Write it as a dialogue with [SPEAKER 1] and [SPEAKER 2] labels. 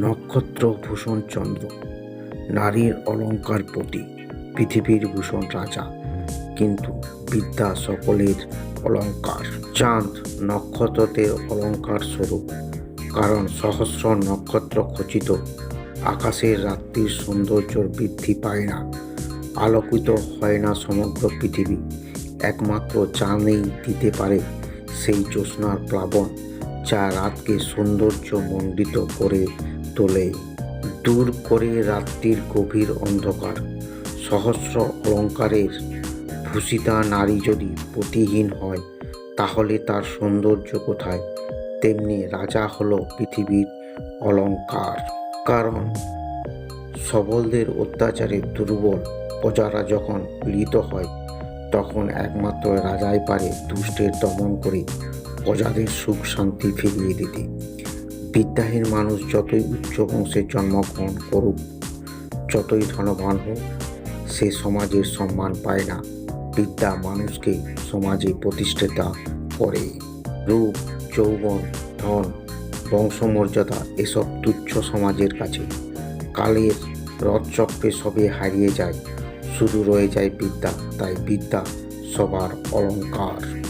[SPEAKER 1] নক্ষত্রভূষণ চন্দ্র নারীর অলঙ্কার প্রতীক, পৃথিবীর ভূষণ রাজা, কিন্তু বিদ্যা সকলের অলঙ্কার। চাঁদ নক্ষত্রদের অলঙ্কার স্বরূপ, কারণ সহস্র নক্ষত্র খচিত আকাশের রাত্রির সৌন্দর্য বৃদ্ধি পায় না, আলোকিত হয় না সমগ্র পৃথিবী। একমাত্র চাঁদই দিতে পারে সেই জ্যোৎস্নার প্লাবন, যা রাতকে সৌন্দর্য মণ্ডিত করে তোলে, দূর করে রাত্রির গভীর অন্ধকার। সহস্র অলঙ্কারের ভূষিতা নারী যদি পতিহীন হয়, তাহলে তার সৌন্দর্য কোথায়? তেমনি রাজা হলো পৃথিবীর অলঙ্কার। কারণ সবলদের অত্যাচারে দুর্বল প্রজারা যখন পীড়িত হয়, তখন একমাত্র রাজাই পারে দুষ্টের দমন করে প্রজাদের সুখ শান্তি ফিরিয়ে দিতে। বিদ্যাহীন মানুষ যতই উচ্চ বংশে জন্মগ্রহণ করুক, যতই ধনবান হোক, সে সমাজের সম্মান পায় না। বিদ্যা মানুষকে সমাজে প্রতিষ্ঠিতা করে। রূপ, যৌবন, ধন, বংশমর্যাদা এসব তুচ্ছ সমাজের কাছে। কালের রথচক্রে সবে হারিয়ে যায়, শুধু রয়ে যায় বিদ্যা। তাই বিদ্যা সবার অলঙ্কার।